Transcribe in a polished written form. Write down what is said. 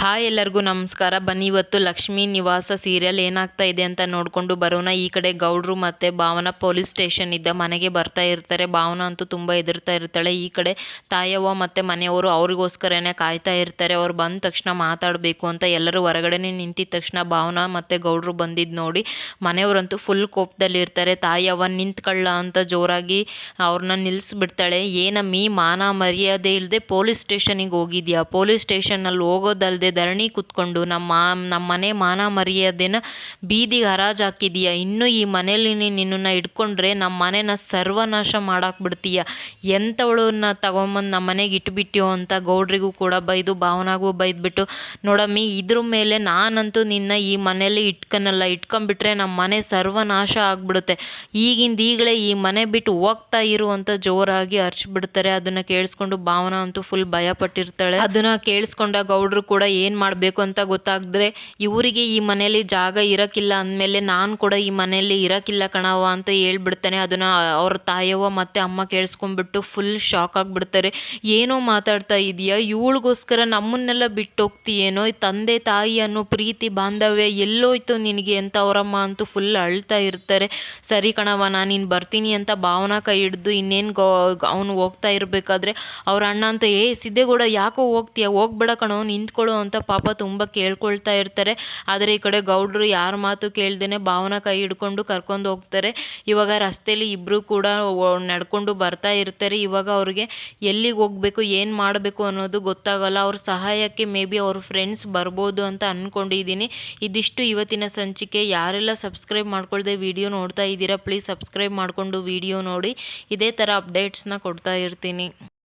Hi ಎಲ್ಲರಿಗೂ ನಮಸ್ಕಾರ. ಬನ್ನಿ ಇವತ್ತು ಲಕ್ಷ್ಮೀ ನಿವಾಸ ಸೀರಿಯಲ್ ಏನಾಗ್ತಾ ಇದೆ ಅಂತ ನೋಡಿಕೊಂಡು ಬರೋಣ. ಈ ಕಡೆ ಗೌಡ್ರು ಮತ್ತು ಭಾವನ ಪೊಲೀಸ್ ಸ್ಟೇಷನ್ ಇದ್ದ ಮನೆಗೆ ಬರ್ತಾ ಇರ್ತಾರೆ. ಭಾವನ ಅಂತೂ ತುಂಬ ಹೆದರ್ತಾ ಇರ್ತಾಳೆ. ಈ ಕಡೆ ತಾಯವ್ವ ಮತ್ತು ಮನೆಯವರು ಅವ್ರಿಗೋಸ್ಕರನೇ ಕಾಯ್ತಾ ಇರ್ತಾರೆ. ಅವ್ರು ಬಂದ ತಕ್ಷಣ ಮಾತಾಡಬೇಕು ಅಂತ ಎಲ್ಲರೂ ಹೊರಗಡೆನೇ ನಿಂತಿದ್ದ ತಕ್ಷಣ ಭಾವನ ಮತ್ತು ಗೌಡ್ರು ಬಂದಿದ್ದು ನೋಡಿ ಮನೆಯವರಂತೂ ಫುಲ್ ಕೋಪದಲ್ಲಿ ಇರ್ತಾರೆ. ತಾಯವ್ವ ನಿಂತ್ಕೊಳ್ಳ ಅಂತ ಜೋರಾಗಿ ಅವ್ರನ್ನ ನಿಲ್ಲಿಸ್ಬಿಡ್ತಾಳೆ. ಏನಮ್ಮಿ ಮಾನ ಮರ್ಯಾದೆ ಇಲ್ಲದೆ ಪೊಲೀಸ್ ಸ್ಟೇಷನಿಗೆ ಹೋಗಿದ್ಯಾ? ಪೊಲೀಸ್ ಸ್ಟೇಷನಲ್ಲಿ ಹೋಗೋದಲ್ದೆ ಧರಣಿ ಕುತ್ಕೊಂಡು ನಮ್ಮ ಮನೆ ಮಾನ ಮರ್ಯಾದೆನ ಬೀದಿಗೆ ಹರಾಜು ಹಾಕಿದೀಯ. ಇನ್ನು ಈ ಮನೇಲಿ ನಿನ್ನನ್ನು ಇಟ್ಕೊಂಡ್ರೆ ನಮ್ಮ ಮನೆನ ಸರ್ವನಾಶ ಮಾಡಾಕ್ ಬಿಡ್ತೀಯ. ಎಂಥವಳನ್ನ ತಗೊಂಬಂದು ನಮ್ಮ ಮನೆಗೆ ಇಟ್ಬಿಟ್ಯೋ ಅಂತ ಗೌಡ್ರಿಗೂ ಕೂಡ ಬೈದು ಭಾವನಾಗೂ ಬೈದ್ಬಿಟ್ಟು, ನೋಡಮ್ಮಿ ಇದ್ರ ಮೇಲೆ ನಾನಂತೂ ನಿನ್ನ ಈ ಮನೇಲಿ ಇಟ್ಕೊಂಬಿಟ್ರೆ ನಮ್ಮ ಮನೆ ಸರ್ವನಾಶ ಆಗ್ಬಿಡುತ್ತೆ. ಈಗಲೇ ಈ ಮನೆ ಬಿಟ್ಟು ಹೋಗ್ತಾ ಇರು ಅಂತ ಜೋರಾಗಿ ಅರ್ಚ್ಬಿಡ್ತಾರೆ. ಅದನ್ನ ಕೇಳಿಸ್ಕೊಂಡು ಭಾವನಾ ಅಂತೂ ಫುಲ್ ಭಯ ಪಟ್ಟಿರ್ತಾಳೆ. ಅದನ್ನ ಕೇಳಿಸ್ಕೊಂಡ ಗೌಡ್ರು ಕೂಡ ಏನು ಮಾಡಬೇಕು ಅಂತ ಗೊತ್ತಾಗದ್ರೆ, ಇವರಿಗೆ ಈ ಮನೇಲಿ ಜಾಗ ಇರೋಕ್ಕಿಲ್ಲ ಅಂದಮೇಲೆ ನಾನು ಕೂಡ ಈ ಮನೆಯಲ್ಲಿ ಇರೋಕ್ಕಿಲ್ಲ ಕಣವ್ವ ಅಂತ ಹೇಳ್ಬಿಡ್ತಾನೆ. ಅದನ್ನು ಅವ್ರ ತಾಯವ್ವ ಮತ್ತು ಅಮ್ಮ ಕೇಳಿಸ್ಕೊಂಡ್ಬಿಟ್ಟು ಫುಲ್ ಶಾಕ್ ಆಗಿಬಿಡ್ತಾರೆ. ಏನೋ ಮಾತಾಡ್ತಾ ಇದೆಯಾ, ಇವಳಿಗೋಸ್ಕರ ನಮ್ಮನ್ನೆಲ್ಲ ಬಿಟ್ಟು ಹೋಗ್ತೀಯೇನೋ, ತಂದೆ ತಾಯಿ ಅನ್ನೋ ಪ್ರೀತಿ ಬಾಂಧವ್ಯ ಎಲ್ಲೋಯ್ತು ನಿನಗೆ ಅಂತ ಅವರಮ್ಮ ಅಂತೂ ಫುಲ್ ಅಳ್ತಾ ಇರ್ತಾರೆ. ಸರಿ ಕಣವ್ವ ನಾನು ಇನ್ನು ಬರ್ತೀನಿ ಅಂತ ಭಾವನಾ ಕೈ ಹಿಡಿದು ಇನ್ನೇನು ಅವನು ಹೋಗ್ತಾ ಇರಬೇಕಾದ್ರೆ ಅವ್ರ ಅಣ್ಣ ಅಂತ ಸಿದ್ದೇಗೌಡ ಯಾಕೋ ಹೋಗ್ತೀಯ, ಹೋಗ್ಬೇಡ ಕಣೋ ನಿಂತ್ಕೊಳ್ಳೋ ಅಂತ ಪಾಪ ತುಂಬ ಕೇಳ್ಕೊಳ್ತಾ ಇರ್ತಾರೆ. ಆದರೆ ಈ ಕಡೆ ಗೌಡ್ರು ಯಾರ ಮಾತು ಕೇಳ್ದೇನೆ ಭಾವನಾ ಕೈ ಹಿಡ್ಕೊಂಡು ಕರ್ಕೊಂಡು ಹೋಗ್ತಾರೆ. ಇವಾಗ ರಸ್ತೆಯಲ್ಲಿ ಇಬ್ಬರು ಕೂಡ ನಡ್ಕೊಂಡು ಬರ್ತಾ ಇರ್ತಾರೆ. ಇವಾಗ ಅವ್ರಿಗೆ ಎಲ್ಲಿಗೆ ಹೋಗ್ಬೇಕು ಏನು ಮಾಡಬೇಕು ಅನ್ನೋದು ಗೊತ್ತಾಗಲ್ಲ. ಅವ್ರ ಸಹಾಯಕ್ಕೆ ಮೇ ಬಿ ಅವ್ರ ಫ್ರೆಂಡ್ಸ್ ಬರ್ಬೋದು ಅಂತ ಅಂದ್ಕೊಂಡಿದ್ದೀನಿ. ಇದಿಷ್ಟು ಇವತ್ತಿನ ಸಂಚಿಕೆ. ಯಾರೆಲ್ಲ ಸಬ್ಸ್ಕ್ರೈಬ್ ಮಾಡ್ಕೊಳ್ದೆ ವಿಡಿಯೋ ನೋಡ್ತಾ ಇದ್ದೀರಾ ಪ್ಲೀಸ್ ಸಬ್ಸ್ಕ್ರೈಬ್ ಮಾಡಿಕೊಂಡು ವಿಡಿಯೋ ನೋಡಿ. ಇದೇ ಥರ ಅಪ್ಡೇಟ್ಸ್ನ ಕೊಡ್ತಾ ಇರ್ತೀನಿ.